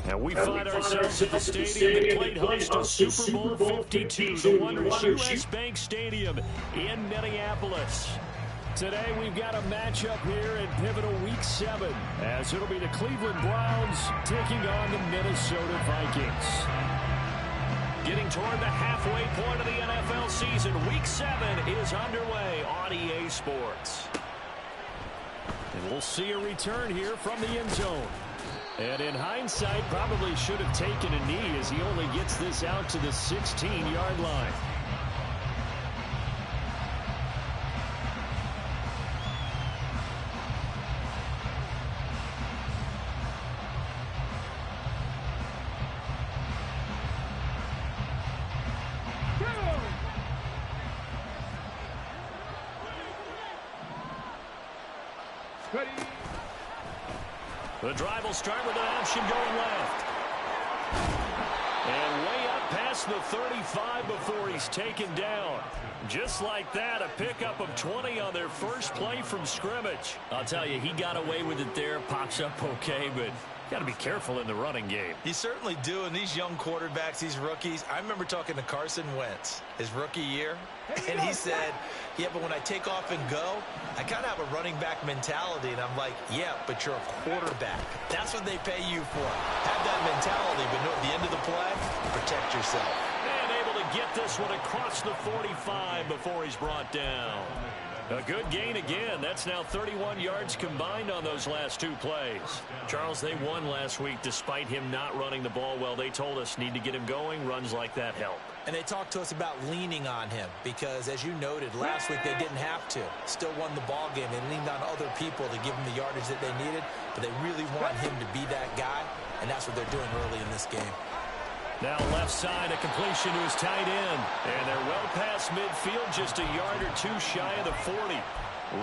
And we find ourselves at the stadium that played host to Super Bowl 52, the wondrous U.S. Bank Stadium in Minneapolis. Today we've got a matchup here in pivotal Week 7, as it'll be the Cleveland Browns taking on the Minnesota Vikings. Getting toward the halfway point of the NFL season, Week 7 is underway on EA Sports. And we'll see a return here from the end zone. And in hindsight, probably should have taken a knee as he only gets this out to the 16-yard line. The drive will start with an option going left. And way up past the 35 before he's taken down. Just like that, a pickup of 20 on their first play from scrimmage. I'll tell you, he got away with it there, pops up okay, but got to be careful in the running game. You certainly do, and these young quarterbacks, these rookies, I remember talking to Carson Wentz his rookie year, and he said, yeah, but when I take off and go, I kind of have a running back mentality, and I'm like, yeah, but you're a quarterback. That's what they pay you for. Have that mentality, but no, at the end of the play, protect yourself. And able to get this one across the 45 before he's brought down. A good gain again. That's now 31 yards combined on those last two plays. Charles, they won last week despite him not running the ball well. They told us need to get him going. Runs like that help. And they talked to us about leaning on him because, as you noted, last week they didn't have to. Still won the ball game. They leaned on other people to give him the yardage that they needed, but they really want him to be that guy, and that's what they're doing early in this game. Now left side, a completion to his tight end. And they're well past midfield, just a yard or two shy of the 40.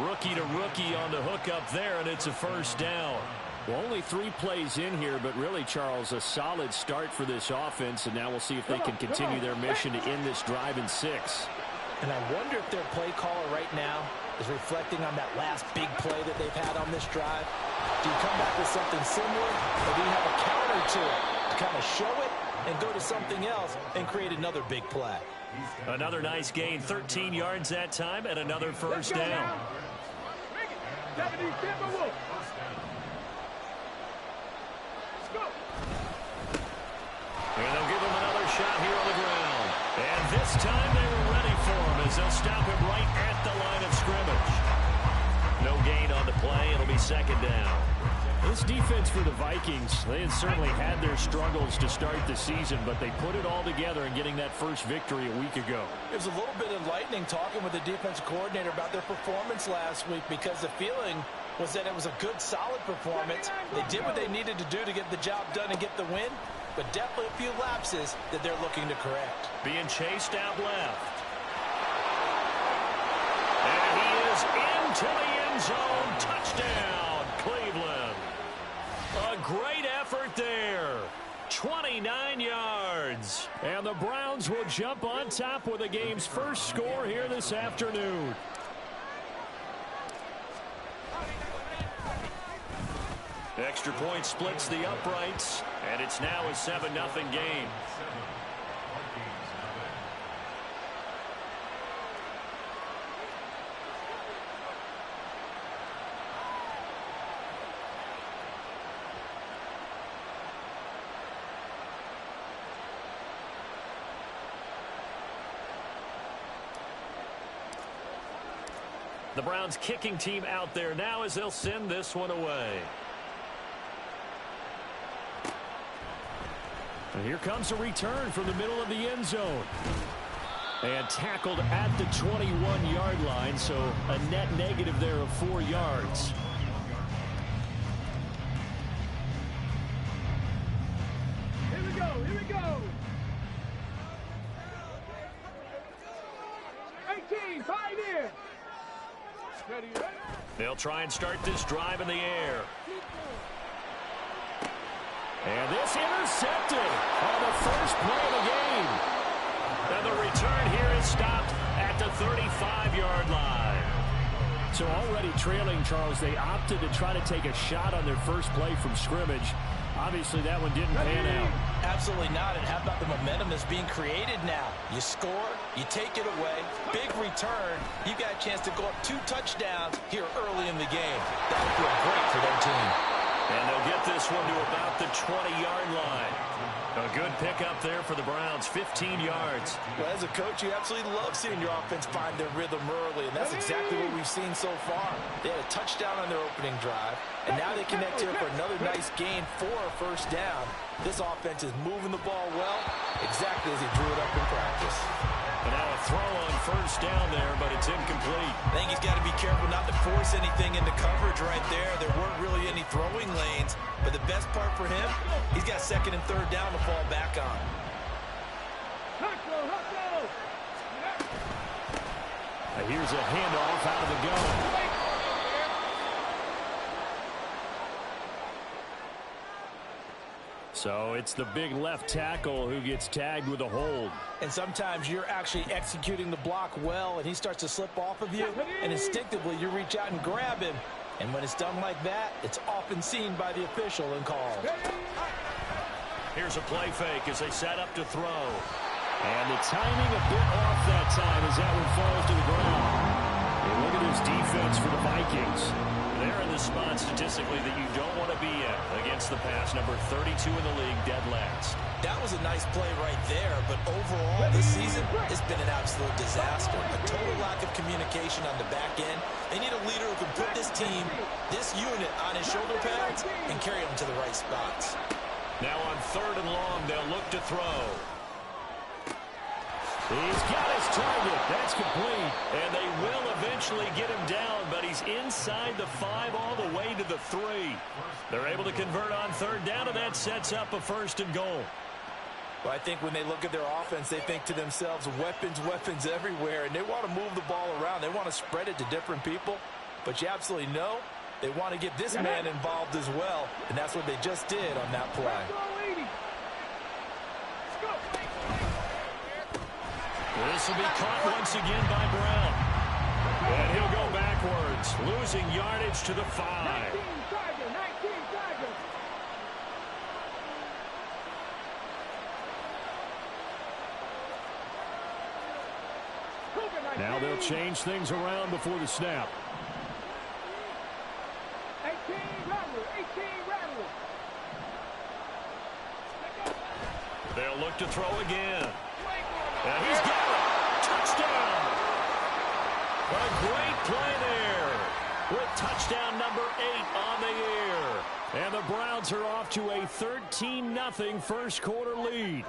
Rookie to rookie on the hook up there, and it's a first down. Well, only 3 plays in here, but really, Charles, a solid start for this offense. And now we'll see if they can continue their mission to end this drive in 6. And I wonder if their play caller right now is reflecting on that last big play that they've had on this drive. Do you come back with something similar, or do you have a counter to it to kind of show it and go to something else and create another big play? Another nice gain, 13 yards that time, and another first down. And they'll give him another shot here on the ground. And this time they were ready for him as they'll stop him right at the line of scrimmage. No gain on the play. It'll be second down. This defense for the Vikings, they had certainly had their struggles to start the season, but they put it all together in getting that first victory a week ago. It was a little bit enlightening talking with the defensive coordinator about their performance last week because the feeling was that it was a good, solid performance. They did what they needed to do to get the job done and get the win, but definitely a few lapses that they're looking to correct. Being chased out left. And he is into the end zone. Touchdown, Cleveland. A great effort there. 29 yards. And the Browns will jump on top with the game's first score here this afternoon. Extra point splits the uprights, and it's now a 7-0 game. The Browns kicking team out there now as they'll send this one away. And here comes a return from the middle of the end zone. And tackled at the 21-yard line, so a net negative there of 4 yards. Here we go, here we go. 18, pioneer. Ready, ready. They'll try and start this drive in the air. And this intercepted on the first play of the game. And the return here is stopped at the 35-yard line. So already trailing, Charles, they opted to try to take a shot on their first play from scrimmage. Obviously, that one didn't pan out. Absolutely not. And how about the momentum that's being created now? You score, you take it away, big return. You got a chance to go up 2 touchdowns here early in the game. That'll feel great for their team. And they'll get this one to about the 20-yard line. A good pickup there for the Browns, 15 yards. Well, as a coach, you absolutely love seeing your offense find their rhythm early, and that's exactly what we've seen so far. They had a touchdown on their opening drive, and now they connect here for another nice gain for a first down. This offense is moving the ball well, exactly as he drew it up in practice. And now a throw on first down there, but it's incomplete. I think he's got to be careful not to force anything into coverage right there. There weren't really any throwing lanes, but the best part for him, he's got 2nd and 3rd down to fall back on. Here's a handoff out of the gun. So it's the big left tackle who gets tagged with a hold. And sometimes you're actually executing the block well, and he starts to slip off of you, and instinctively you reach out and grab him. And when it's done like that, it's often seen by the official and called. Here's a play fake as they set up to throw. And the timing a bit off that time as that one falls to the ground. And look at this defense for the Vikings. They're in the spot statistically that you don't want to be in against the pass. Number 32 in the league, dead last. That was a nice play right there, but overall this season, it's been an absolute disaster. A total lack of communication on the back end. They need a leader who can put this team, this unit, on his shoulder pads and carry them to the right spots. Now on 3rd and long, they'll look to throw. He's got his target. That's complete. And they will eventually get him down, but he's inside the 5 all the way to the 3. They're able to convert on 3rd down, and that sets up a 1st and goal. Well, I think when they look at their offense, they think to themselves, weapons, weapons everywhere, and they want to move the ball around. They want to spread it to different people, but you absolutely know they want to get this man involved as well, and that's what they just did on that play. This will be caught once again by Brown. And he'll go backwards, losing yardage to the 5. Now they'll change things around before the snap. 18 rattle. They'll look to throw again. And he's got it. Touchdown. A great play there with touchdown number 8 on the air. And the Browns are off to a 13-0 first quarter lead.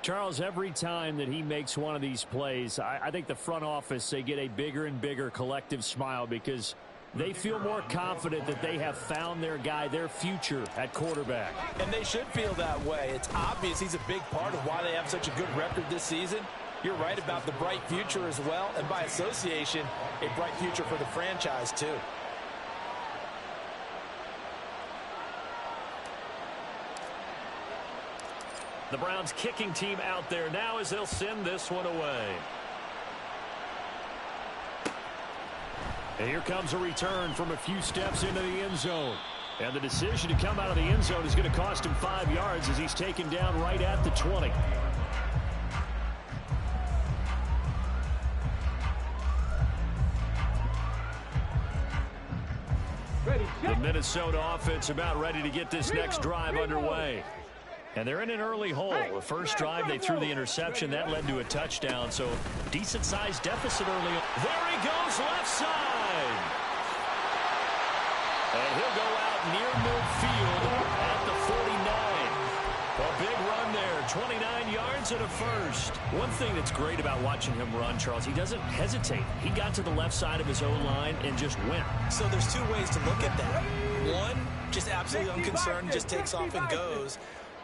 Charles, every time that he makes one of these plays, I think the front office, they get a bigger and bigger collective smile because they feel more confident that they have found their guy, their future at quarterback. And they should feel that way. It's obvious he's a big part of why they have such a good record this season. You're right about the bright future as well, and by association, a bright future for the franchise too. The Browns kicking team out there now as they'll send this one away. And here comes a return from a few steps into the end zone. And the decision to come out of the end zone is going to cost him 5 yards as he's taken down right at the 20. The Minnesota offense about ready to get this next drive underway. And they're in an early hole. The first drive, they threw the interception. That led to a touchdown. So decent-sized deficit early. There he goes, left side. And he'll go out near midfield at the 49. A big run there, 29 yards and a first. One thing that's great about watching him run, Charles, he doesn't hesitate. He got to the left side of his O-line and just went. So there's 2 ways to look at that. One, just absolutely unconcerned, just takes off and goes.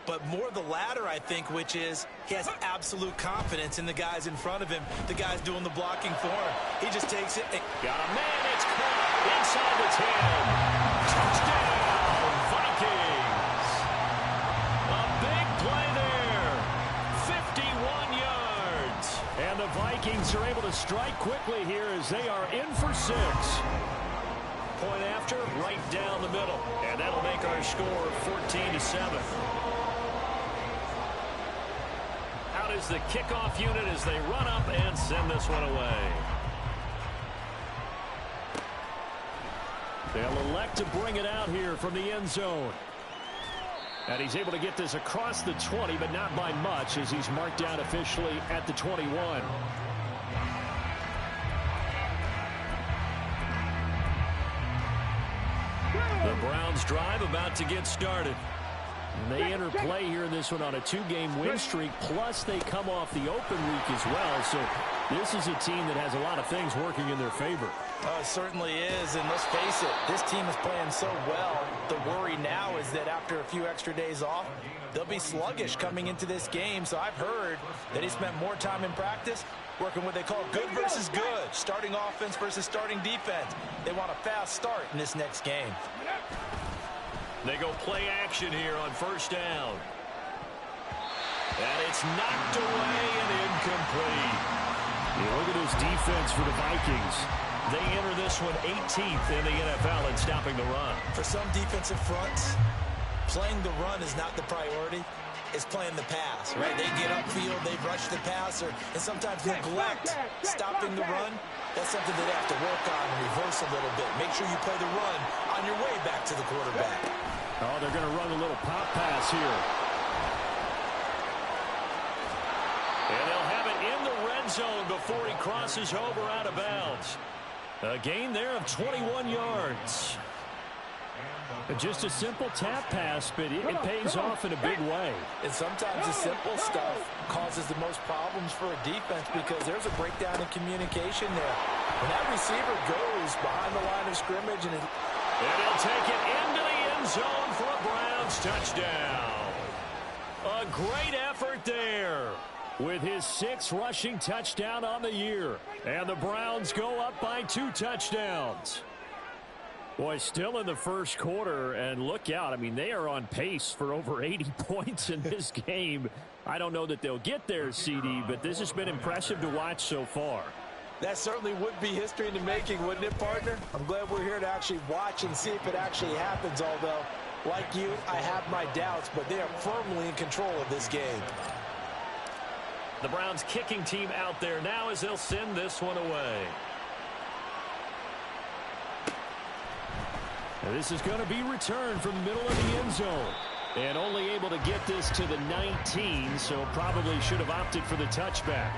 But more the latter, I think, which is he has absolute confidence in the guys in front of him, the guys doing the blocking for him. He just takes it. And got a man, it's caught inside the 10. Touchdown, Vikings. A big play there. 51 yards. And the Vikings are able to strike quickly here as they are in for 6. Point after, right down the middle. And that'll our score 14-7. Out is the kickoff unit as they run up and send this one away. They'll elect to bring it out here from the end zone. And he's able to get this across the 20, but not by much as he's marked down officially at the 21. The Browns drive about to get started. And they enter play here in this one on a 2-game win streak, plus they come off the open week as well. So this is a team that has a lot of things working in their favor. It certainly is, and let's face it, this team is playing so well. The worry now is that after a few extra days off, they'll be sluggish coming into this game. So I've heard that he spent more time in practice working what they call good versus good, starting offense versus starting defense. They want a fast start in this next game. They go play action here on first down. And it's knocked away and incomplete. Look at this defense for the Vikings. They enter this one 18th in the NFL in stopping the run. For some defensive fronts, playing the run is not the priority. It's playing the pass, right? They get upfield, they rush the passer, and sometimes neglect stopping the run. That's something they have to work on and reverse a little bit. Make sure you play the run on your way back to the quarterback. Oh, they're going to run a little pop pass here. And they'll have it in the red zone before he crosses over out of bounds. A gain there of 21 yards. Just a simple tap pass, but it pays off in a big way. And sometimes the simple stuff causes the most problems for a defense because there's a breakdown in communication there. When that receiver goes behind the line of scrimmage and he'll take it into the end zone for a Browns touchdown. A great effort there with his 6th rushing touchdown on the year. And the Browns go up by 2 touchdowns. Boy, still in the first quarter, and look out. I mean, they are on pace for over 80 points in this game. I don't know that they'll get there, CD, but this has been impressive to watch so far. That certainly would be history in the making, wouldn't it, partner? I'm glad we're here to actually watch and see if it actually happens, although, like you, I have my doubts, but they are firmly in control of this game. The Browns kicking team out there now as they'll send this one away. And this is going to be returned from the middle of the end zone. And only able to get this to the 19, so probably should have opted for the touchback.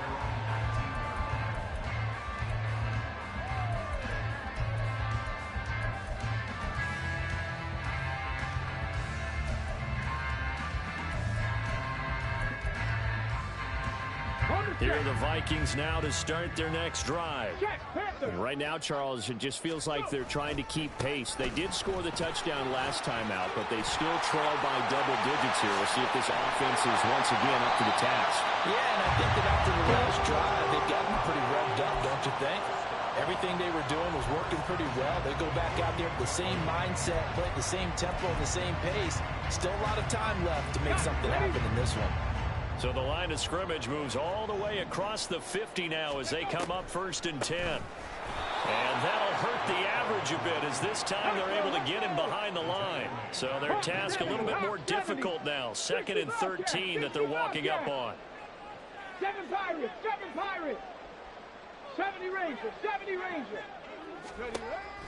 Here are the Vikings now to start their next drive. And right now, Charles, it just feels like they're trying to keep pace. They did score the touchdown last time out, but they still trail by double digits here. We'll see if this offense is once again up to the task. Yeah, and I think that after the last drive, they've gotten pretty revved up, don't you think? Everything they were doing was working pretty well. They go back out there with the same mindset, play at the same tempo and the same pace. Still a lot of time left to make something happen in this one. So the line of scrimmage moves all the way across the 50 now as they come up 1st and 10. And that'll hurt the average a bit as this time they're able to get him behind the line. So their task a little bit more difficult now. 2nd and 13 that they're walking up on. 7 Pirates. 70 Ranger.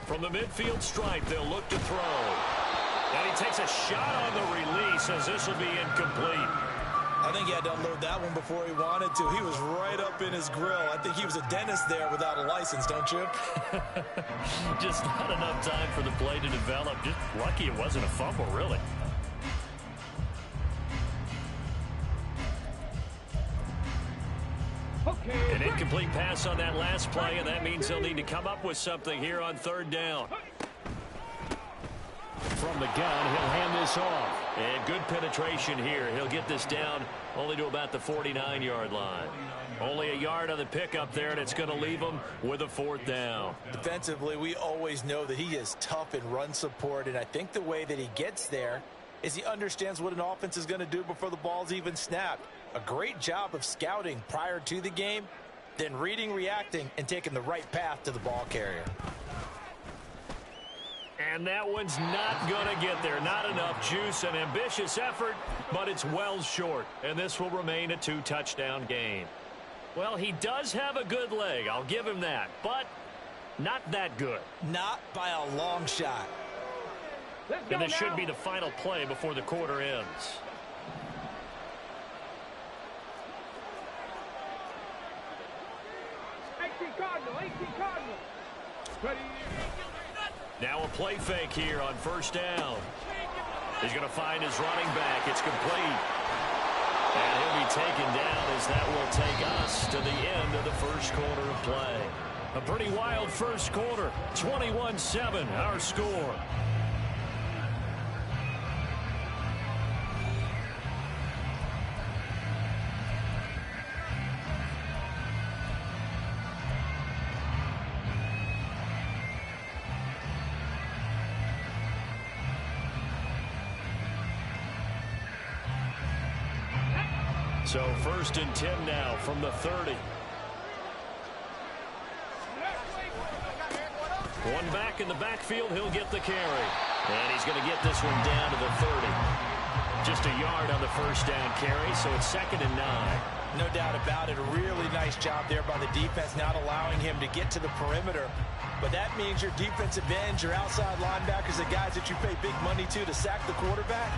From the midfield stripe, they'll look to throw. And he takes a shot on the release as this will be incomplete. I think he had to unload that one before he wanted to. He was right up in his grill. I think he was a dentist there without a license, don't you? Just not enough time for the play to develop. Just lucky it wasn't a fumble, really. An incomplete pass on that last play, and that means they'll need to come up with something here on 3rd down. From the gun, he'll hand this off. And good penetration here. He'll get this down only to about the 49-yard line. Only a yard on the pickup there, and it's going to leave him with a 4th down. Defensively, we always know that he is tough in run support, and I think the way that he gets there is he understands what an offense is going to do before the ball's even snapped. A great job of scouting prior to the game, then reading, reacting, and taking the right path to the ball carrier. And that one's not going to get there. Not enough juice. An ambitious effort, but it's well short. And this will remain a 2-touchdown game. Well, he does have a good leg. I'll give him that. But not that good. Not by a long shot. And this should be the final play before the quarter ends. Now a play fake here on first down. He's going to find his running back. It's complete. And he'll be taken down as that will take us to the end of the first quarter of play. A pretty wild first quarter. 21-7, our score. So 1st and 10 now from the 30. One back in the backfield, he'll get the carry. And he's going to get this one down to the 30. Just a yard on the first down carry, so it's 2nd and 9. No doubt about it. A really nice job there by the defense, not allowing him to get to the perimeter. But that means your defensive ends, your outside linebackers, the guys that you pay big money to sack the quarterback,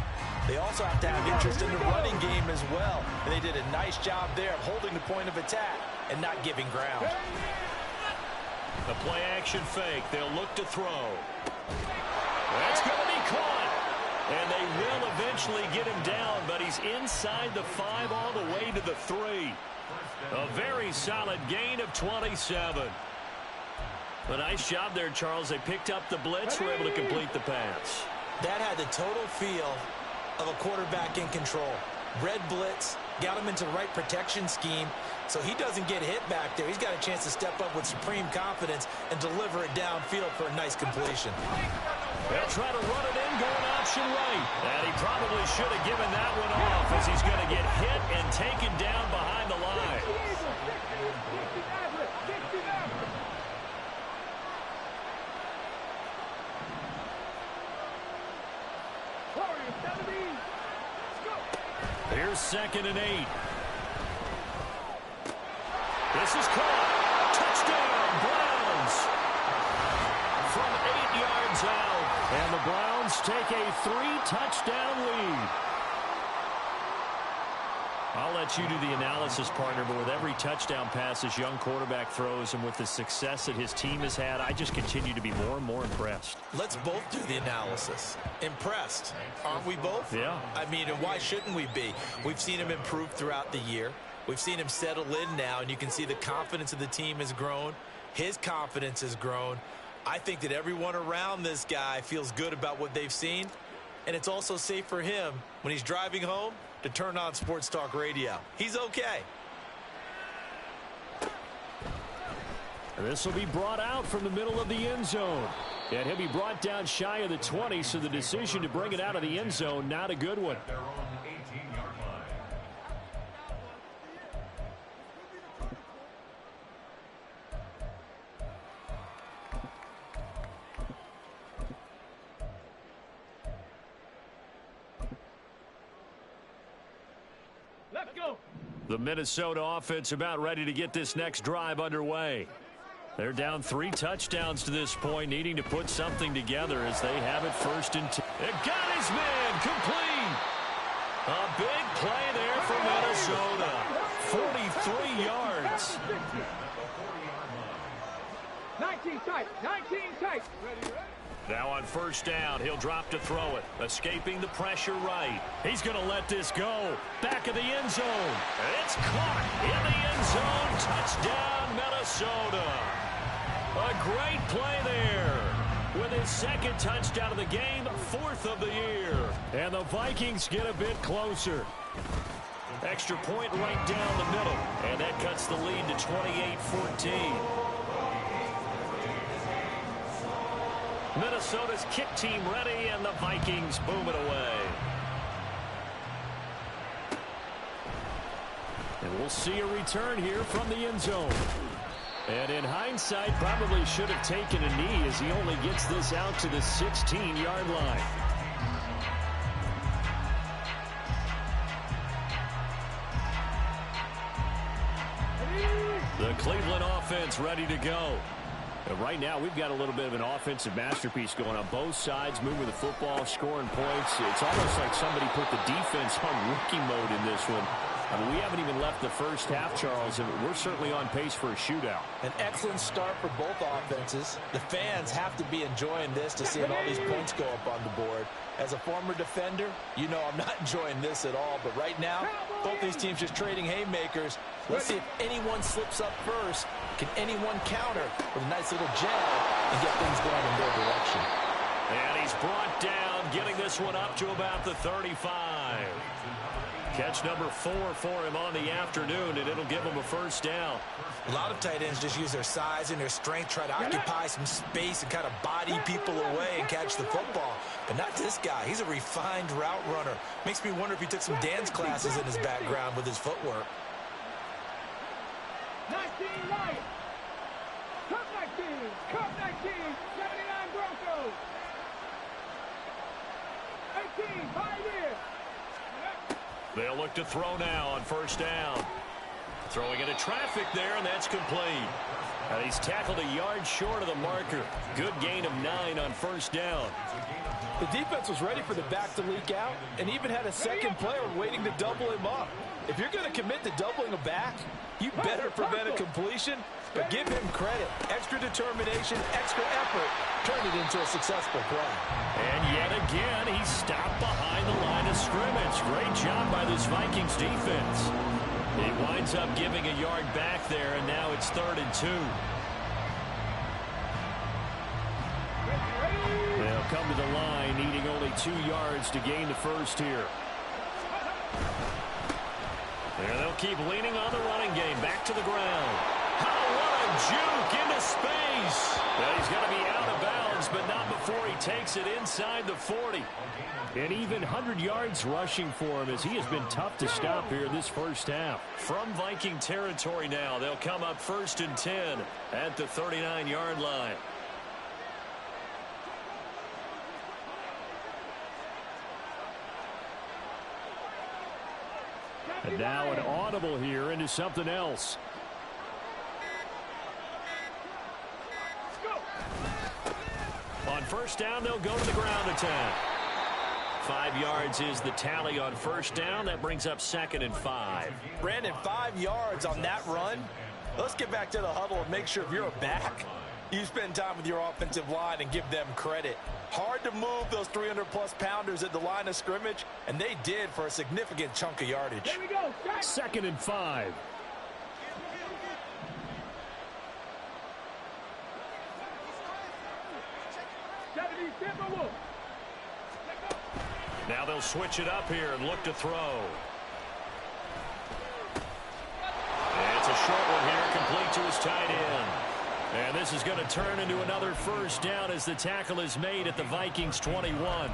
they also have to have interest in the running game as well. And they did a nice job there of holding the point of attack and not giving ground. The play action fake. They'll look to throw. That's going to be caught. And they will eventually get him down, but he's inside the 5 all the way to the 3. A very solid gain of 27. A nice job there, Charles. They picked up the blitz, were able to complete the pass. That had the total feel of a quarterback in control. Red blitz, got him into the right protection scheme, so he doesn't get hit back there. He's got a chance to step up with supreme confidence and deliver it downfield for a nice completion. They'll try to run it in, going option right. And he probably should have given that one off as he's going to get hit and taken down behind the line. Here's 2nd and 8. This is caught. Touchdown, Browns. From 8 yards out. And the Browns take a 3-touchdown lead. I'll let you do the analysis, partner, but with every touchdown pass this young quarterback throws and with the success that his team has had, I just continue to be more and more impressed. Let's both do the analysis. Impressed. Aren't we both? Yeah. I mean, and why shouldn't we be? We've seen him improve throughout the year. We've seen him settle in now, and you can see the confidence of the team has grown. His confidence has grown. I think that everyone around this guy feels good about what they've seen, and it's also safe for him when he's driving home to turn on Sports Talk Radio. He's okay. And this will be brought out from the middle of the end zone. And he'll be brought down shy of the 20, so the decision to bring it out of the end zone, not a good one. The Minnesota offense about ready to get this next drive underway. They're down 3 touchdowns to this point, needing to put something together as they have it 1st and 10. It got his man complete. A big play there for Minnesota. 43 yards. 19 tight. 19 tight. Now on 1st down, he'll drop to throw it. Escaping the pressure right. He's going to let this go. Back of the end zone. It's caught in the end zone. Touchdown, Minnesota. A great play there. With his 2nd touchdown of the game, 4th of the year. And the Vikings get a bit closer. Extra point right down the middle. And that cuts the lead to 28-14. Minnesota's kick team ready, and the Vikings boom it away. And we'll see a return here from the end zone. And in hindsight, probably should have taken a knee as he only gets this out to the 16-yard line. The Cleveland offense ready to go. And right now, we've got a little bit of an offensive masterpiece going on both sides, moving the football, scoring points. It's almost like somebody put the defense on rookie mode in this one. I mean, we haven't even left the first half, Charles, and we're certainly on pace for a shootout. An excellent start for both offenses. The fans have to be enjoying this to see all these points go up on the board. As a former defender, you know I'm not enjoying this at all. But right now, both these teams just trading haymakers. Let's see if anyone slips up first. Can anyone counter with a nice little jab and get things going in their direction? And he's brought down, getting this one up to about the 35. Catch number 4 for him on the afternoon, and it'll give him a first down. A lot of tight ends just use their size and their strength, try to occupy some space and kind of body people away and catch the football. But not this guy. He's a refined route runner. Makes me wonder if he took some dance classes in his background with his footwork. 19 Lions. Cup 19. Cup 19. 79 Broncos. 18 Pioneers. They'll look to throw now on first down. Throwing into traffic there, and that's complete. And he's tackled a yard short of the marker. Good gain of 9 on first down. The defense was ready for the back to leak out and even had a second player waiting to double him up. If you're going to commit to doubling a back, you better prevent a completion, but give him credit. Extra determination, extra effort, turn it into a successful play. And yet again, he's stopped behind the line of scrimmage. Great job by this Vikings defense. He winds up giving a yard back there, and now it's 3rd and 2. They'll come to the line, needing only 2 yards to gain the first here. And they'll keep leaning on the running game. Back to the ground. Oh, what a juke into space. Well, he's going to be out of bounds, but not before he takes it inside the 40. And even 100 yards rushing for him as he has been tough to stop here this first half. From Viking territory now, they'll come up 1st and 10 at the 39-yard line. And now an audible here into something else. On first down, they'll go to the ground attack. 5 yards is the tally on first down. That brings up 2nd and 5. Brandon, 5 yards on that run. Let's get back to the huddle and make sure if you're a back, you spend time with your offensive line and give them credit. Hard to move those 300-plus pounders at the line of scrimmage, and they did for a significant chunk of yardage. Here we go. 2nd and 5. Now they'll switch it up here and look to throw. It's a short one here, complete to his tight end. And this is going to turn into another first down as the tackle is made at the Vikings 21.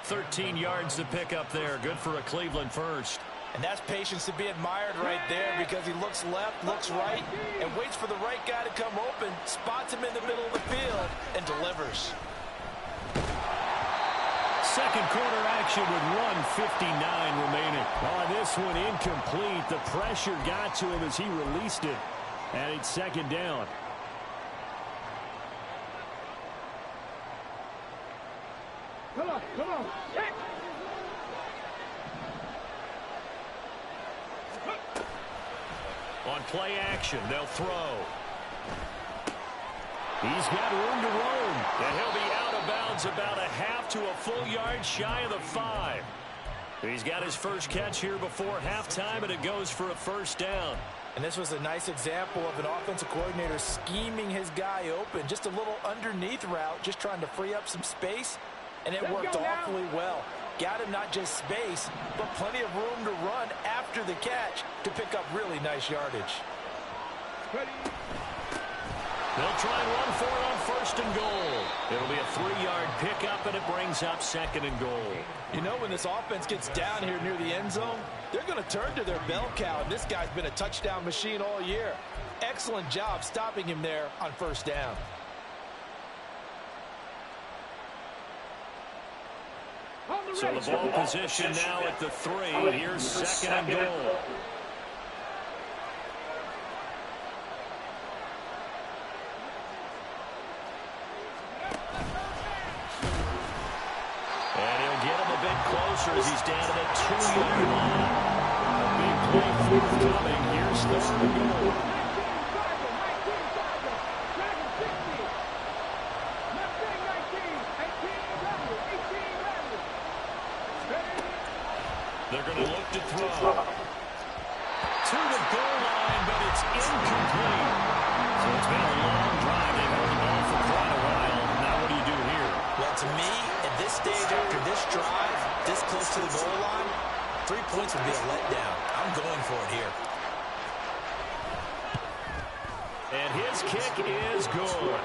13 yards to pick up there. Good for a Cleveland first. And that's patience to be admired right there because he looks left, looks right, and waits for the right guy to come open, spots him in the middle of the field, and delivers. Second quarter action with 1:59 remaining. On this one, incomplete. The pressure got to him as he released it. And it's 2nd down. Come on, come on. Check. On play action, they'll throw. He's got room to roam, and he'll be out of bounds about a half to a full yard shy of the 5. He's got his first catch here before halftime, and it goes for a first down. And this was a nice example of an offensive coordinator scheming his guy open. Just a little underneath route, just trying to free up some space, and it worked awfully well. Got him not just space, but plenty of room to run after the catch to pick up really nice yardage. Ready. They'll try and run for it on 1st and goal. It'll be a 3-yard pickup, and it brings up 2nd and goal. You know, when this offense gets down here near the end zone, they're going to turn to their bell cow, and this guy's been a touchdown machine all year. excellent job stopping him there on first down. So the ball position now at the 3. Here's second and goal. And he'll get him a bit closer as he's down to the 2-yard line. A big play forthcoming. Here's third and goal. They're going to look to throw. To the goal line, but it's incomplete. So it's been a long drive. They've held the ball for quite a while. Now what do you do here? Well, to me, at this stage after this drive, this close to the goal line, 3 points would be a letdown. I'm going for it here. And his kick is good.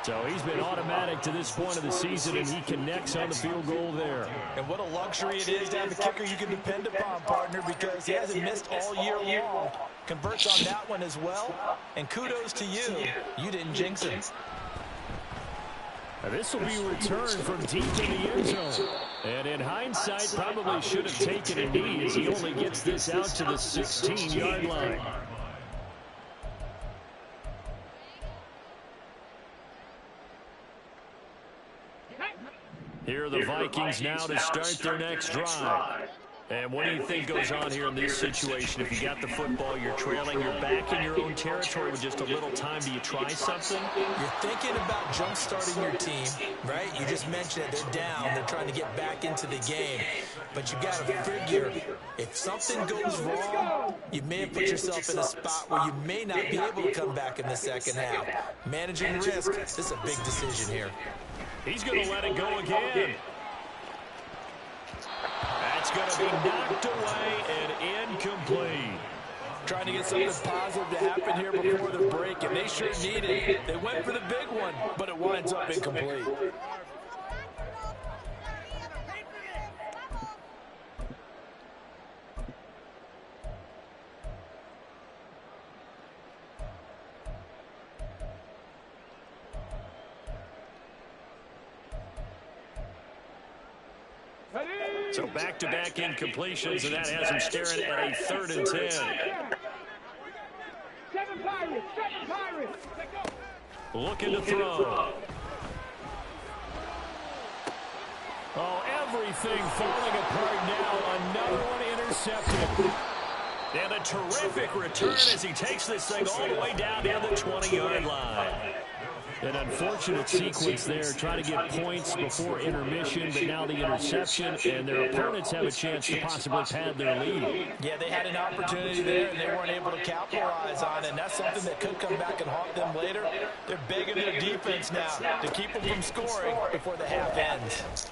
So he's been automatic to this point of the season, and he connects on the field goal there. And what a luxury it is to have a kicker you can depend upon, partner, because he hasn't missed all year long. Converts on that one as well. And kudos to you. You didn't jinx him. Now this will be returned from deep in the end zone. And in hindsight, probably should have taken a knee as he only gets this out to the 16-yard line. Here are the Vikings now to start their next drive. And what do you think goes on here in this situation? If you got the football, you're trailing, you're back in your own territory with just a little time. Do you try something? You're thinking about jump-starting your team, right? You just mentioned it. They're down. They're trying to get back into the game. But you got to figure, if something goes wrong, you may have put yourself in a spot where you may not be able to come back in the second half. Managing risk, this is a big decision here. He's going to let it go again. That's going to be knocked away and incomplete. Trying to get something positive to happen here before the break, and they sure need it. They went for the big one, but it winds up incomplete. So back-to-back incompletions, and that has him staring at a 3rd and 10. Seven Pirates. Looking to throw. Oh, everything falling apart now. Another one intercepted. And a terrific return as he takes this thing all the way down to the 20-yard line. An unfortunate sequence there, trying to get points before intermission, but now the interception, and their opponents have a chance to possibly pad their lead. Yeah, they had an opportunity there, and they weren't able to capitalize on it, and that's something that could come back and haunt them later. They're begging their defense now to keep them from scoring before the half ends.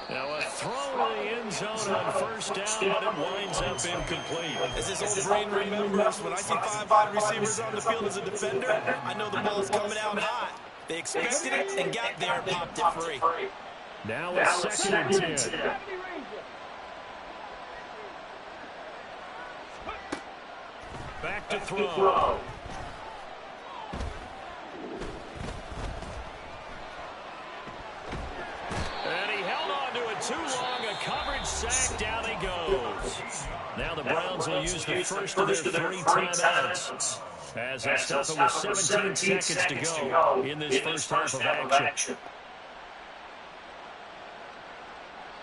Now a throw to the end zone on first down, but it winds up incomplete. As this old brain remembers, when I see 5 wide receivers on the field as a defender, I know the ball's coming out hot. They expected it and got there and popped it free. Now it's 2nd and 10. Back to throw. And he held on to it too long. A coverage sack. Down he goes. Now the Browns will use the first of their 3 timeouts. As they stop it with 17 seconds to go in this first half of action.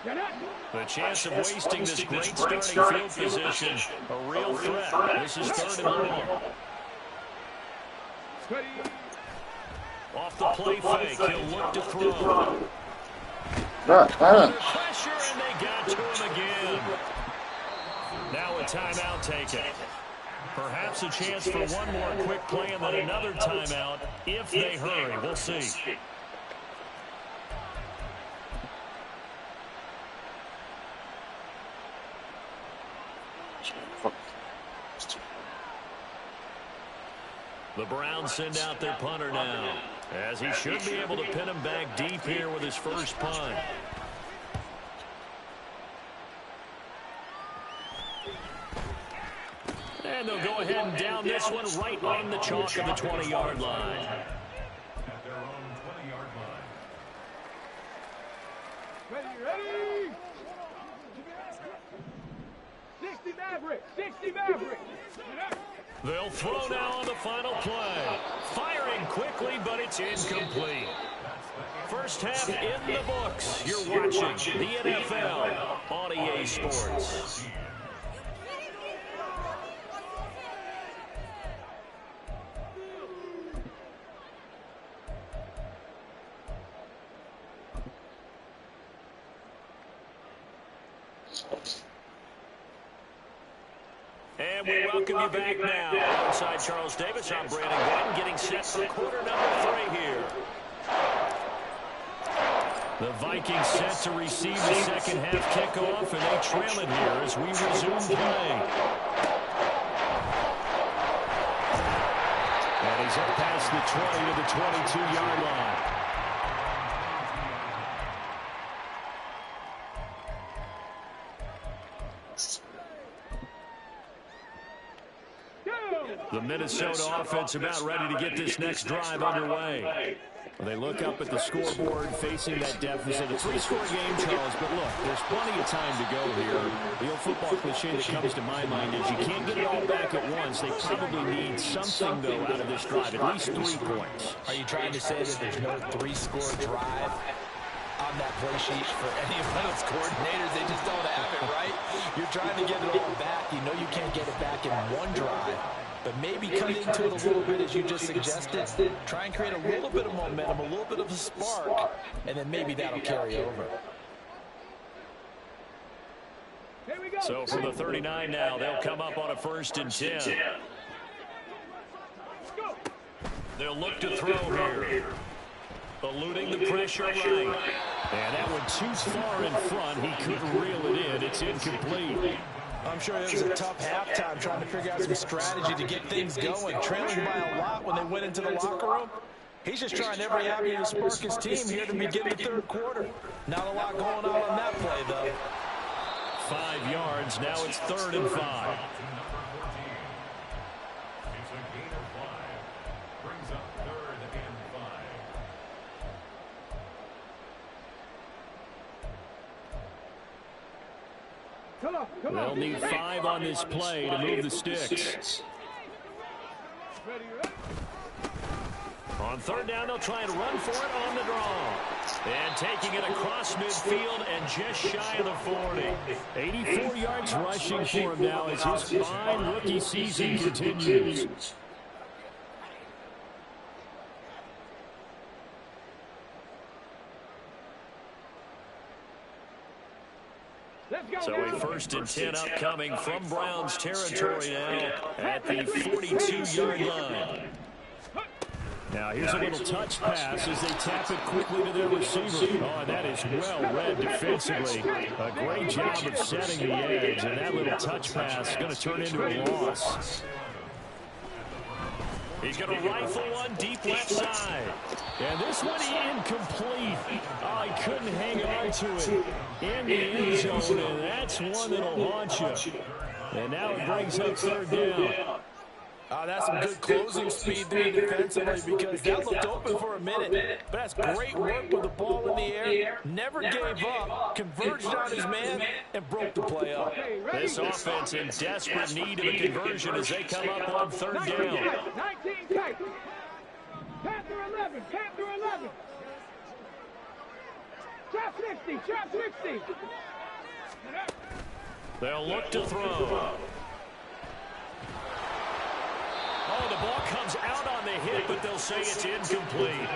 The chance of wasting this great starting field position, a real threat. This is 3rd and long. Off the play fake, he'll look to throw. Under pressure, and they got to him again. Now a timeout taken. Perhaps a chance for one more quick play and then another timeout if they hurry. We'll see. The Browns send out their punter now, as he should be able to pin him back deep here with his first punt. And they'll go ahead and down this one right on the chalk of the 20-yard line. Ready? 60 Maverick! 60 Maverick! They'll throw now on the final play. Firing quickly, but it's incomplete. First half in the books. You're watching the NFL on EA Sports. And we welcome you back now. Alongside Charles Davis, I'm Brandon Glenn, getting set for quarter number 3 here. The Vikings set to receive the second half kickoff, and they trail it here as we resume play. And he's up past the 20 to the 22-yard line. The Minnesota offense about ready to get this next drive underway. Well, they look up at the scoreboard facing that deficit. A 3-score game, Charles, but look, there's plenty of time to go here. The old football cliche that comes to my mind is you can't get it all back at once. They probably need something, though, out of this drive, at least 3 points. Are you trying to say that there's no 3-score drive on that play sheet for any of those coordinators? They just don't have it, right? You're trying to get it all back. You know you can't get it back in one drive. But maybe cut into it a little bit, as you just suggested. Try and create a little bit of momentum, a little bit of a spark, and then maybe that'll carry over. So from the 39 now, they'll come up on a 1st and 10. They'll look to throw here. Eluding the pressure right. And that one too far in front. He couldn't reel it in. It's incomplete. I'm sure it was a tough halftime trying to figure out some strategy to get things going. Trailing by a lot when they went into the locker room. He's just trying every avenue to spark his team here to begin the 3rd quarter. Not a lot going on that play, though. 5 yards. Now it's 3rd and 5. They'll need 5 on this play to move the sticks. On 3rd down, they'll try and run for it on the draw. And taking it across midfield and just shy of the 40. 84 yards rushing for him now as his fine rookie season continues. So a 1st and 10 upcoming from Browns territory now at the 42-yard line. Now here's a little touch pass as they tap it quickly to their receiver. Oh, and that is well read defensively. A great job of setting the edge, and that little touch pass is going to turn into a loss. He's going to rifle one deep left side. And this one incomplete. Oh, he couldn't hang on to it in the end zone, and that's one that'll haunt you. And now it brings up 3rd down. That's some good closing speed there defensively, because that looked open for a minute. But that's great work with the ball in the air. Never gave up, converged on his man, and broke the play up. This offense in desperate need of a conversion as they come up on 3rd down. 19 tight. Panther 11. Panther 11. Trap 60. Trap 60. They'll look to throw. Oh, the ball comes out on the hit, but they'll say it's incomplete.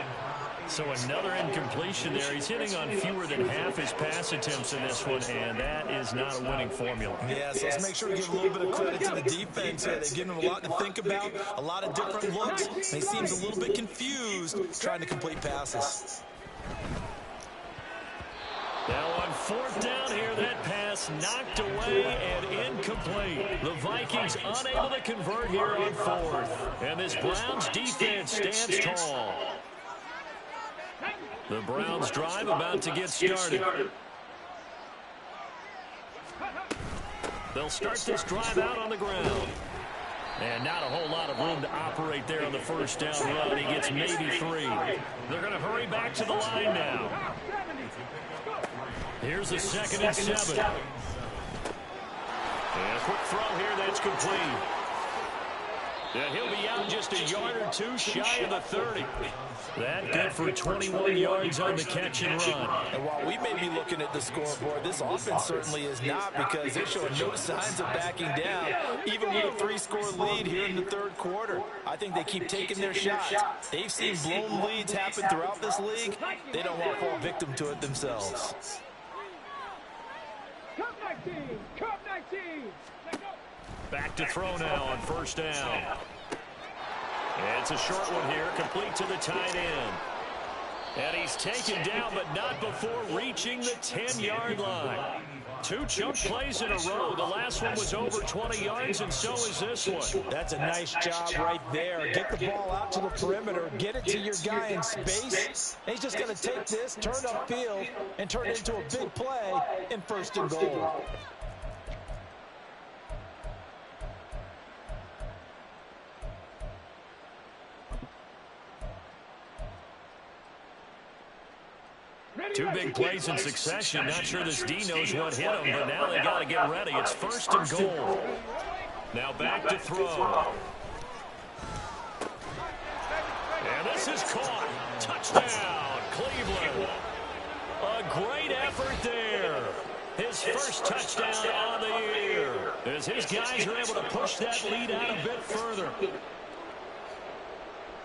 So another incompletion there. He's hitting on fewer than half his pass attempts in this one, and that is not a winning formula. Yes, let's make sure we give a little bit of credit to the defense here. They've given him a lot to think about, a lot of different looks, and he seems a little bit confused trying to complete passes. Now on 4th down here, that pass knocked away and incomplete. The Vikings unable to convert here on 4th. And this Browns defense stands tall. The Browns drive about to get started. They'll start this drive out on the ground. And not a whole lot of room to operate there on the first down run. He gets maybe 3. They're going to hurry back to the line now. Here's a 2nd and 7. And a quick throw here that's complete. And he'll be out just a yard or 2 shy of the 30. That good for 21 yards on the catch and run. And while we may be looking at the scoreboard, this offense certainly is not, because they're showing no signs of backing down, even with a 3-score lead here in the 3rd quarter. I think they keep taking their shots. They've seen blown leads happen throughout this league. They don't want to fall victim to it themselves. Cup 19. Back to throw now on first down. And it's a short one here, complete to the tight end. And he's taken down, but not before reaching the 10-yard line. 2 chunk plays in a row. The last one was over 20 yards, and so is this one. That's a nice job right there. Get the ball out to the perimeter, get it to your guy in space. And he's just going to take this, turn upfield, and turn it into a big play in 1st and goal. Two big plays in succession. Not sure this D knows what hit him, but now they got to get ready. It's 1st and goal. Now back to throw. And this is caught. Touchdown, Cleveland. A great effort there. His first touchdown on the year, as his guys are able to push that lead out a bit further.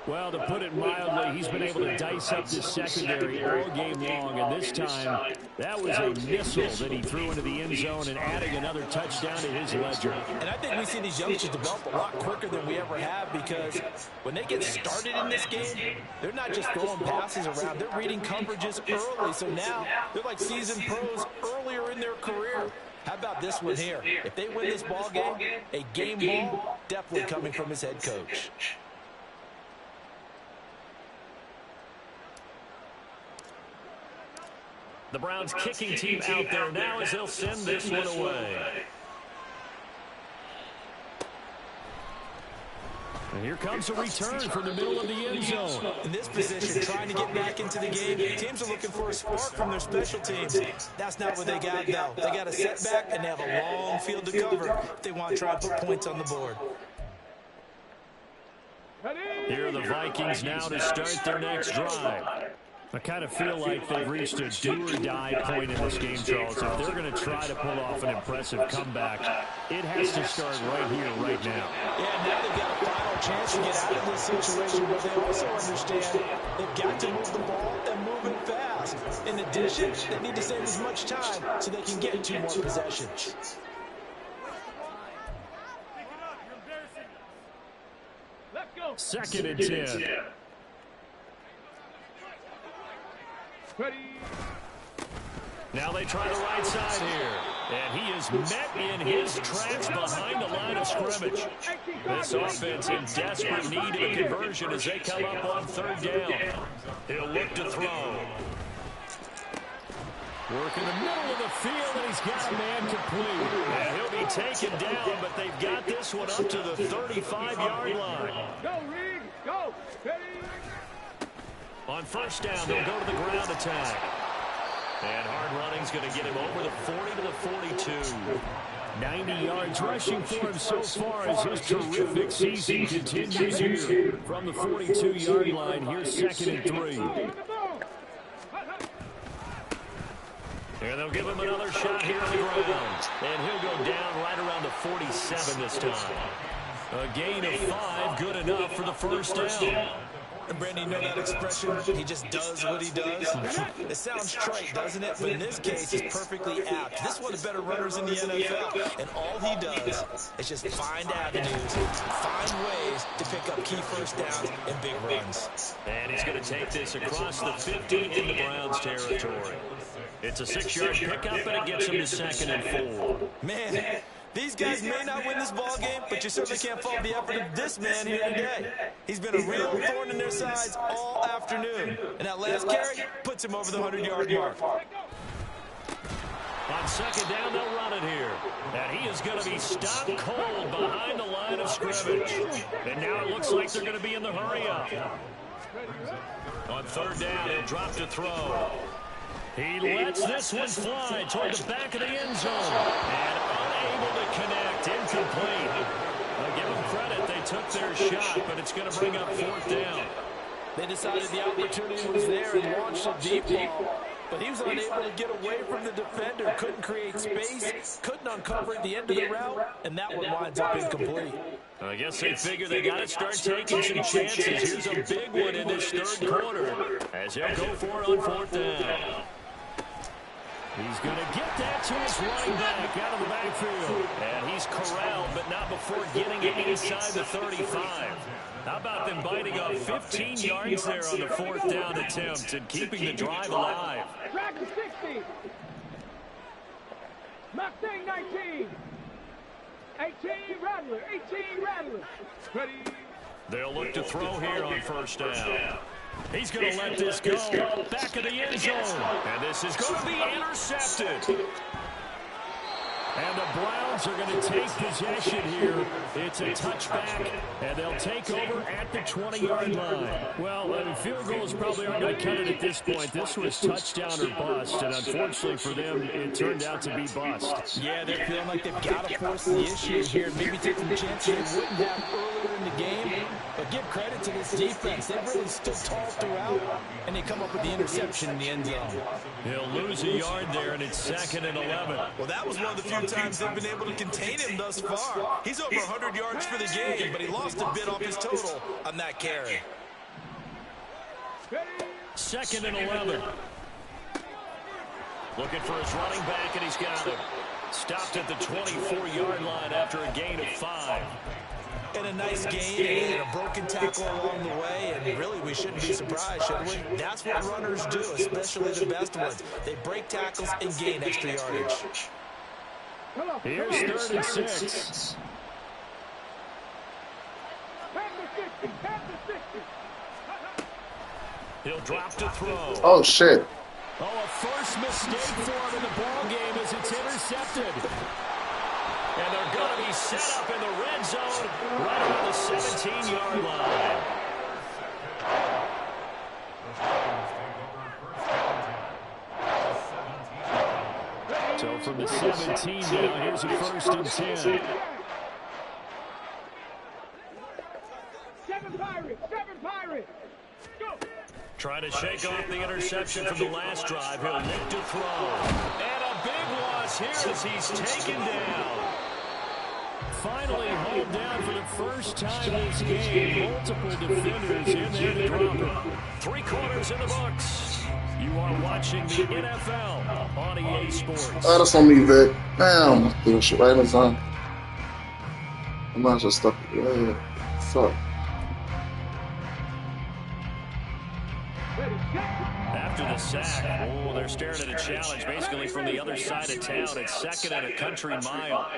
Well, to put it mildly, he's been able to dice up this secondary all game long, and this time, that was a missile that he threw into the end zone and adding another touchdown to his ledger. And I think we see these youngsters develop a lot quicker than we ever have, because when they get started in this game, they're not just throwing passes around. They're reading coverages early, so now they're like seasoned pros earlier in their career. How about this one here? If they win this ball game, a game ball definitely coming from his head coach. The Browns kicking team out there now as they'll send this one away. And here comes a return from the middle of the end zone. In this position, trying to get back into the game, teams are looking for a spark from their special teams. That's not what they got, though. They got a setback, and they have a long field to cover if they want to try and put points on the board. Here are the Vikings now to start their next drive. I kind of feel like they've reached a do-or-die point in this game, Charles. If they're going to try to pull off an impressive comeback, it has to start right here, right now. Yeah, now they've got a final chance to get out of this situation, but they also understand they've got to move the ball and move it fast. In addition, they need to save as much time so they can get 2 more possessions. Second and 10. Now they try the right side here. And he is met in his tracks behind the line of scrimmage. This offense in desperate need of a conversion as they come up on 3rd down. He'll look to throw. Work in the middle of the field, and he's got a man complete. And he'll be taken down, but they've got this one up to the 35-yard line. Go, Reed, go. Ready. On first down, they'll go to the ground attack. And hard running's going to get him over the 40 to the 42. 90 yards rushing for him so far as his terrific season continues here. From the 42-yard line, here's 2nd and 3. And they'll give him another shot here on the ground. And he'll go down right around the 47 this time. A gain of 5, good enough for the first down. And Brandon, you know that expression, he just does what he does? It sounds trite, doesn't it? But in this case, it's perfectly apt. This is one of the better runners in the NFL. And all he does is just find avenues, find ways to pick up key first downs and big runs. And he's going to take this across the 50 in the Browns territory. It's a 6-yard pickup, and it gets him to 2nd and 4. Man, these guys may not win this ball game, but you certainly can't fault the effort of this man here today. He's been a real thorn in their sides all afternoon. And that last carry puts him over the 100-yard mark. On On second down, they'll run it here. And he is going to be stopped cold behind the line of scrimmage. And now it looks like they're going to be in the hurry-up. On third down, he'll drop to throw. He lets this one fly toward the back of the end zone. And unable to connect. Incomplete. I'll give them credit. They took their shot, but it's going to bring up fourth down. They decided the opportunity was there and launched a deep ball. But he was unable to get away from the defender. Couldn't create space. Couldn't uncover at the end of the route. And that one winds up incomplete. I guess they figure they got to start taking some chances. Here's a big one in this third quarter as he'll go for it on fourth down. He's going to get that to his running back out of the backfield. And he's corralled, but not before getting it inside the 35. How about them biting off 15 yards there on the fourth down attempt and keeping the drive alive? Track to 60. Mustang 19. 18 Rattler. 18 Rattler. Ready. They'll look to throw here on first down. He's going to let this go. Back of the end zone. And this is going to be intercepted. And the Browns are going to take possession here. It's a touchback, and they'll take over at the 20-yard line. Well, field goals probably aren't going to cut it at this point. This was touchdown or bust, and unfortunately for them, it turned out to be bust. Yeah, they're feeling like they've got to force the issue here. Maybe take some chances they wouldn't have earlier in the game. But give credit to this defense. They've really stood tall throughout, and they come up with the interception in the end zone. He'll lose a yard there, and it's 2nd and 11. Well, that was one of the few times they've been able to contain him thus far. He's over 100 yards for the game, but he lost a bit off his total on that carry. 2nd and 11. Looking for his running back, and he's got him. Stopped at the 24-yard line after a gain of 5. And a nice gain and a broken tackle along the way, and really we shouldn't be surprised, should we? That's what runners do, especially the best ones. They break tackles and gain extra yardage. Here's 3rd and 6. He'll drop to throw. Oh, shit. Oh, a first mistake for him in the ball game as it's intercepted. And they're going to be set up in the red zone right around the 17-yard line. So from the 17 now, here's a 1st and 10. 7 Pirates. 7 Pirates. Go. Trying to shake off the interception from the last drive. He'll look to throw. And a big loss here as he's taken down. Finally hauled down for the first time this game. Multiple defenders in there to drop him. 3 quarters in the books. You are watching the NFL on EA Sports. Oh, that's on me, Vic. Damn. Doing shit right in the time. I might as well stop it. Yeah. Fuck. After the sack, oh, they're staring at a challenge basically from the other side of town. It's 2nd and a country mile.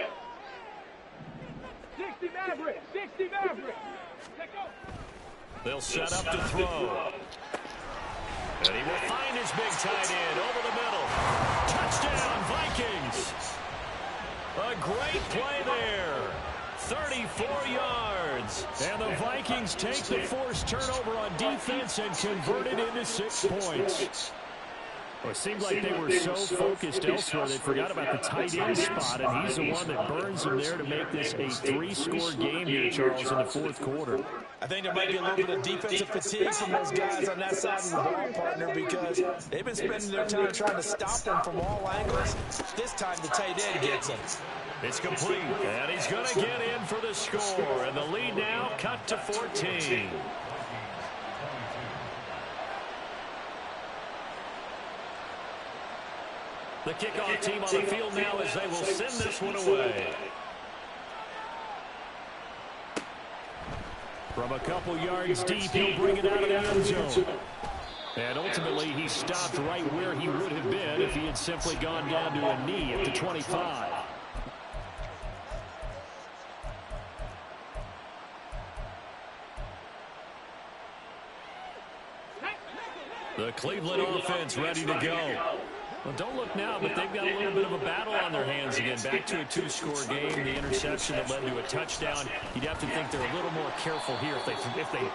60 Maverick. 60 Maverick. Let go. They'll set up to throw. And he will find his big tight end over the middle. Touchdown, Vikings. A great play there. 34 yards. And the Vikings take the forced turnover on defense and convert it into 6 points. Well, it seemed like they were so focused elsewhere they forgot about the tight end spot, and he's the one that burns them there to make this a 3-score game here, Charles, in the 4th quarter. I think there might be a little bit of defensive fatigue from those guys on that side of the ball, partner, because they've been spending their time trying to stop them from all angles. This time the tight end gets him. It's complete, and he's going to get in for the score, and the lead now cut to 14. The kickoff team on the field now as they will send this one away. From a couple yards deep, he'll bring it out of the end zone. And ultimately, he stopped right where he would have been if he had simply gone down to a knee at the 25. The Cleveland offense ready to go. Well, don't look now, but they've got a little bit of a battle on their hands again. Back to a two-score game. The interception that led to a touchdown. You'd have to think they're a little more careful here if they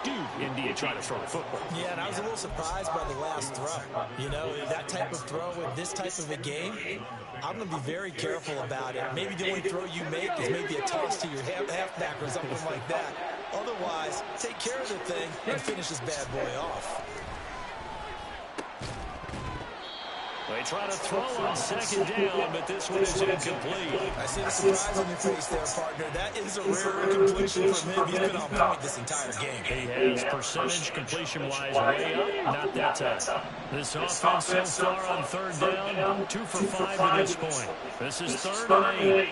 do indeed try to throw the football. Yeah, and I was a little surprised by the last throw. You know, that type of throw in this type of a game, I'm going to be very careful about it. Maybe the only throw you make is maybe a toss to your halfback or something like that. Otherwise, take care of the thing and finish this bad boy off. They try to throw on second down, but this one is incomplete. I see the surprise on your face there, partner. That is a rare incompletion from him. He's been on point this entire game. He has percentage completion-wise way up, not that time. This offense so far on third down, 2 for 5 at this point. This is 3rd and 8.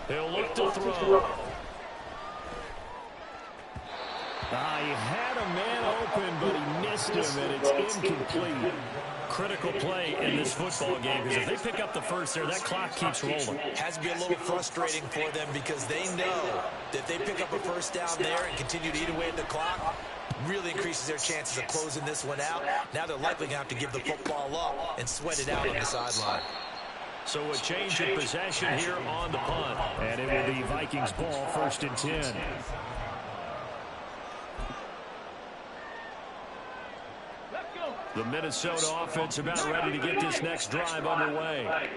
He'll look to throw. He had a man open, but he missed him, and it's incomplete. Critical play in this football game, because if they pick up the first there, that clock keeps rolling. Has to be a little frustrating for them because they know that they pick up a first down there and continue to eat away at the clock, really increases their chances of closing this one out. Now they're likely going to have to give the football up and sweat it out on the sideline. So a change of possession here on the punt. And it will be Vikings ball, 1st and 10. The Minnesota offense about ready to get this next drive underway.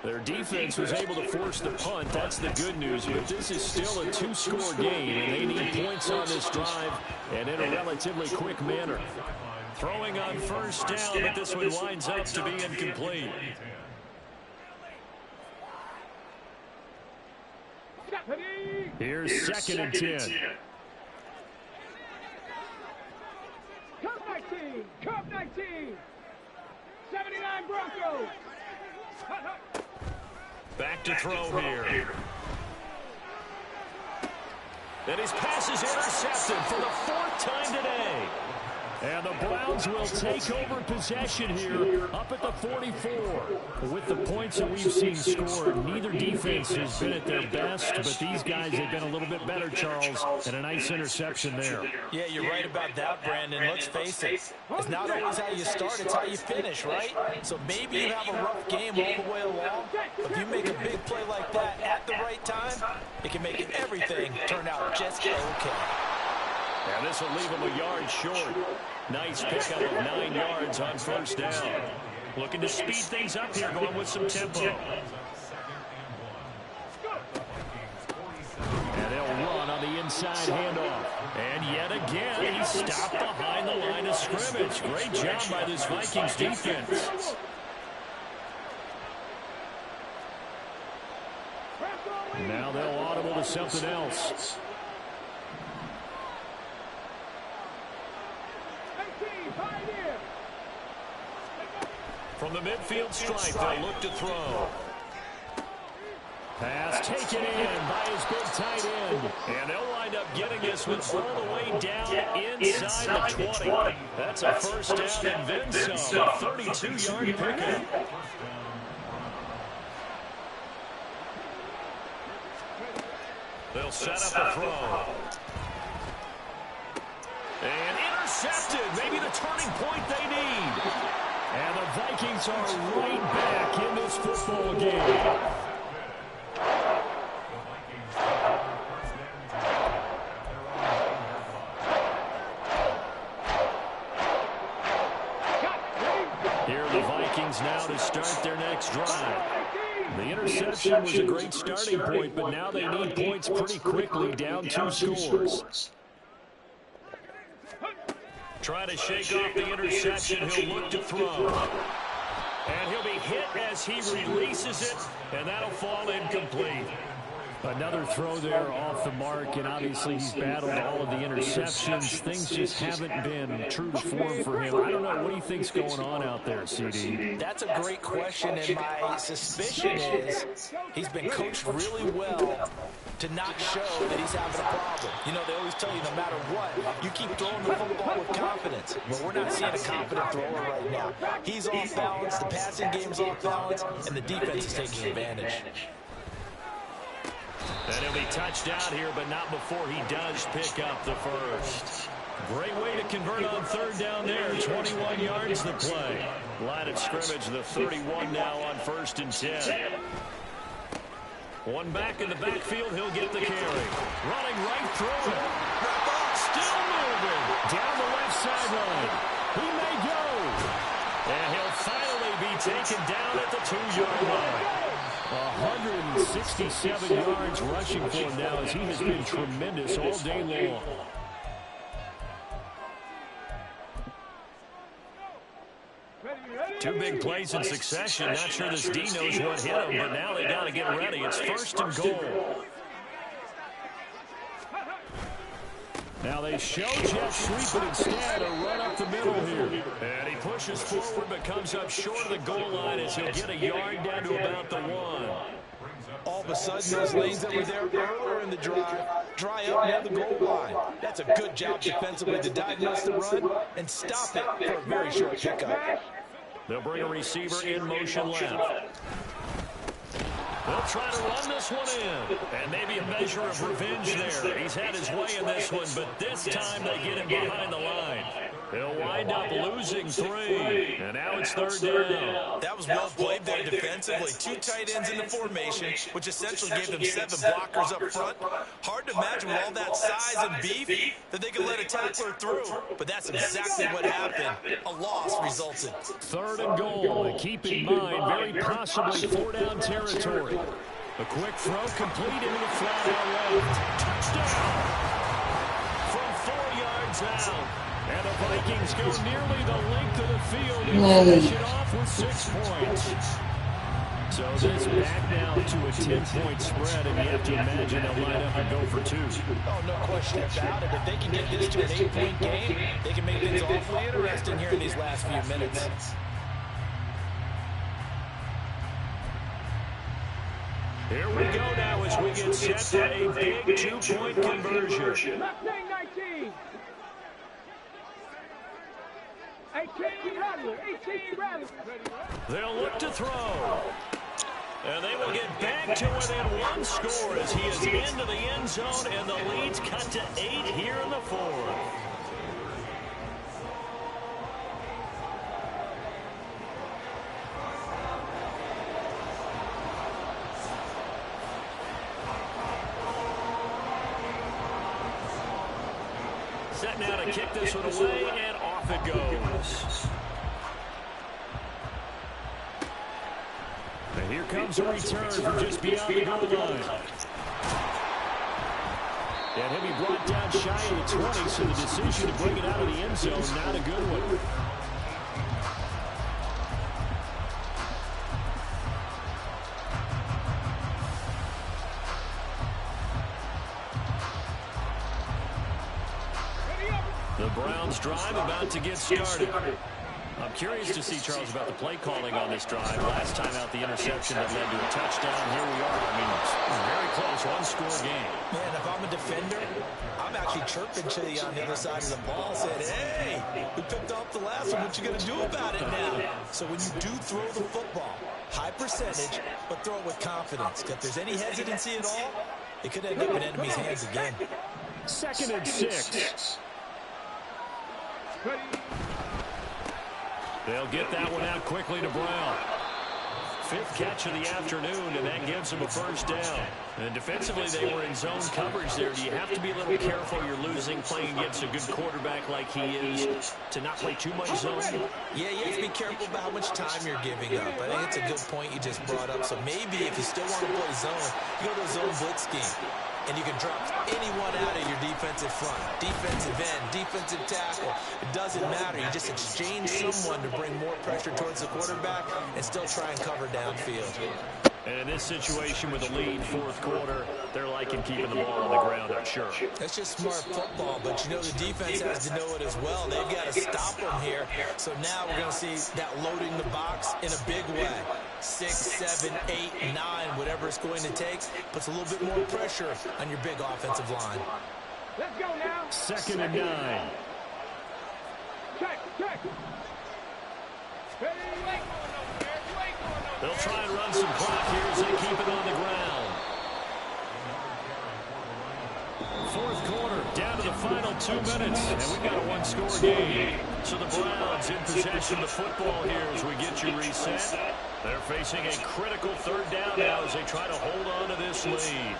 Their defense was able to force the punt. That's the good news. But this is still a 2-score game, and they need points on this drive and in a relatively quick manner. Throwing on first down, but this one winds up to be incomplete. Here's 2nd and 10. Cup 19, Cup 19, 79 Broncos. Back to throw here. And his pass is intercepted for the 4th time today. And the Browns will take over possession here up at the 44. With the points that we've seen scored, neither defense has been at their best, but these guys have been a little bit better, Charles, and a nice interception there. Yeah, you're right about that, Brandon. Let's face it, it's not always how you start, it's how you finish, right? So maybe you have a rough game all the way along, but if you make a big play like that at the right time, it can make everything turn out just okay. And this will leave him a yard short. Nice pickup of 9 yards on first down. Looking to speed things up here, going with some tempo. And they'll run on the inside handoff. And yet again, he's stopped behind the line of scrimmage. Great job by this Vikings defense. Now they'll audible to something else. From the midfield stripe, they'll look to throw. Pass taken in by his big tight end. And they'll wind up getting this one all the way down inside the 20. That's a first down and then some. A 32-yard pickup. They'll set up a throw. And intercepted. Maybe the turning point they need. And the Vikings are right back in this football game. Here are the Vikings now to start their next drive. The interception was a great starting point, but now they need points pretty quickly, down 2 scores. Trying to shake off the interception. He'll look to throw. And he'll be hit as he releases it, and that'll fall incomplete. Another throw there off the mark, and obviously he's battled all of the interceptions. Things just haven't been true to form for him. I don't know what he thinks going on out there, CD. That's a great question, and my suspicion is he's been coached really well to not show that he's having a problem. You know, they always tell you no matter what, you keep throwing the football with confidence. Well, we're not seeing a confident thrower right now. He's off balance, the passing game's off balance, and the defense is taking advantage. And he'll be touched out here, but not before he does pick up the first. Great way to convert on third down there. 21 yards to play. Line of scrimmage, the 31 now on 1st and 10. One back in the backfield, he'll get the carry. Running right through it. Still moving. Down the left sideline. He may go. And he'll finally be taken down at the 2-yard line. 167 yards rushing for him now as he has been tremendous all day long. Two big plays in succession. Not sure this D knows what hit him, but now they got to get ready. It's 1st and goal. Now they show jet sweep, but instead a run up the middle here. And he pushes forward, but comes up short of the goal line as he'll get a yard down to about the 1. All of a sudden, those lanes that were there earlier in the drive dry up near the goal line. That's a good job defensively to diagnose the run and stop it for a very short pickup. They'll bring a receiver in motion left. They'll try to run this one in. And maybe a measure of revenge there. He's had his way in this one, but this time they get him behind the line. He'll wind up losing 3. And now it's 3rd down. That was well played there defensively. 2 tight ends in the formation, which essentially gave them 7 blockers up front. Hard to imagine with all that size and beef that they could let a tackler through. But that's exactly what happened. A loss resulted. 3rd and goal. And keep in mind, very possibly 4-down territory. A quick throw complete into the flat out left. Touchdown! From 4 yards out. And the Vikings go nearly the length of the field and finish it off with 6 points. So this back now to a 10-point spread, and you have to imagine they'll line up and go for 2. Oh, no question about it. If they can get this to an 8-point game, they can make things awfully interesting here in these last few minutes. Here we go now as we get set for a big 2-point conversion. 18 rattlers. They'll look to throw. And they will get back to within 1 score as he is into the end zone, and the lead's cut to 8 here in the 4th. Set now to kick this one away, and off it goes. And here comes a return from just beyond the goal line. And he'll be brought down shy of the 20, so the decision to bring it out of the end zone, not a good one. The Browns drive about to get started. I'm curious to see, Charles, about the play calling on this drive. Last time out, the interception that led to a touchdown. Here we are. I mean, it's very close, 1-score game. Man, if I'm a defender, I'm actually chirping to you on the other side of the ball, saying, hey, we picked off the last one. What you going to do about it now? So when you do throw the football, high percentage, but throw it with confidence. If there's any hesitancy at all, it could end up in enemy's hands again. 2nd and 6. They'll get that one out quickly to Brown. 5th catch of the afternoon, and that gives them a 1st down. And defensively, they were in zone coverage there. Do you have to be a little careful? You're losing, playing against a good quarterback like he is, to not play too much zone? Yeah, you have to be careful about how much time you're giving up. I think it's a good point you just brought up. So maybe if you still want to play zone, you go to a zone blitz scheme. And you can drop anyone out of your defensive front. Defensive end, defensive tackle. It doesn't matter. You just exchange someone to bring more pressure towards the quarterback and still try and cover downfield. And in this situation with the lead, 4th quarter, they're liking keeping the ball on the ground, I'm sure. That's just smart football, but you know the defense has to know it as well. They've got to stop them here. So now we're going to see that loading the box in a big way. 6, 7, 8, 9, whatever whatever it's going to take, puts a little bit more pressure on your big offensive line. Let's go now. 2nd and 9. Check. Hey, you ain't going nowhere. They'll try and run some clock here as they keep it on the ground. 4th quarter, down to the final 2 minutes, and we've got a one-score game. So the Browns in possession of the football here as we get you reset. They're facing a critical 3rd down now as they try to hold on to this lead.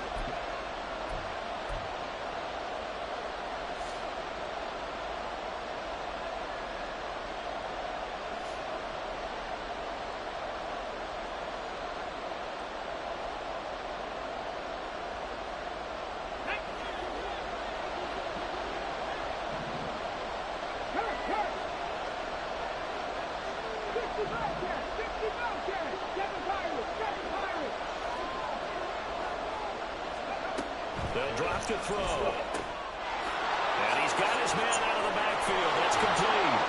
They'll drop to throw. And he's got his man out of the backfield. That's complete.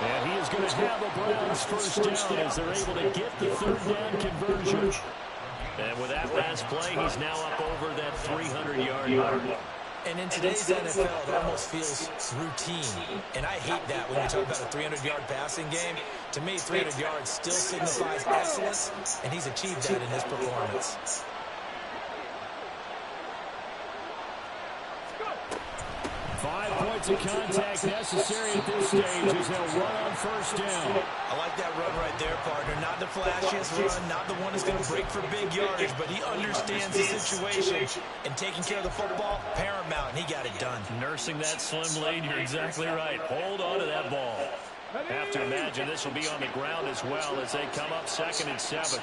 And he is going to have a Browns first down as they're able to get the 3rd down conversion. And with that last play, he's now up over that 300-yard mark. And in today's NFL, it almost feels routine. And I hate that when we talk about a 300-yard passing game. To me, 300 yards still signifies excellence, and he's achieved that in his performance. 5 points of contact necessary at this stage as they'll run on first down. I like that run right there, partner. Not the flashiest run, not the one that's going to break for big yardage, but he understands the situation, and taking care of the football, paramount, and he got it done. Nursing that slim lead, you're exactly right. Hold on to that ball. Have to imagine this will be on the ground as well as they come up 2nd and 7.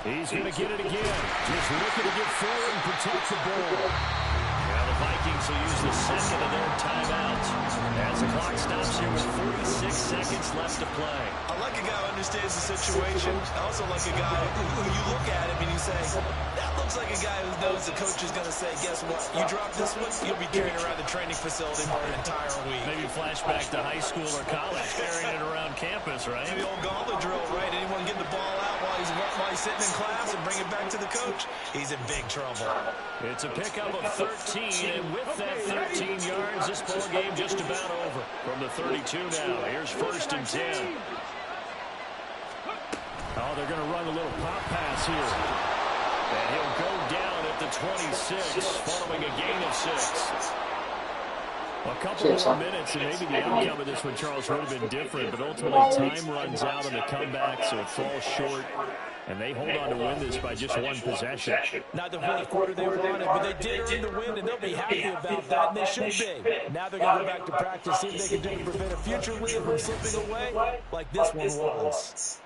He's going to get it again. Just looking to get forward and protect the ball. Now the Vikings will use the 2nd of their timeouts as the clock stops here with 46 seconds left to play. I like a guy who understands the situation. I also like a guy who you look at him and you say, that looks like a guy who knows the coach is going to say, guess what? You drop this one, you'll be carrying around the training facility for an entire week. Maybe flashback to high school or college, carrying it around campus, right? The old gauntlet drill, right? Anyone get the ball out while he's sitting in class and bring it back to the coach? He's in big trouble. It's a pickup of 13, and with that 13 yards, this ball game just about over. From the 32 now, here's 1st and 10. Oh, they're going to run a little pop pass here. And he'll go down at the 26, following a gain of 6. A couple more minutes, and maybe the outcome of this one, Charles, would have been different, but ultimately time runs out on the comeback, so it falls short, and they hold on to win this by just 1 possession. Not the 4th quarter they wanted, but they did earn the win, and they'll be happy about that, and they should be. Now they're going to go back to practice, see if they can do to prevent a future win from slipping away like this one was.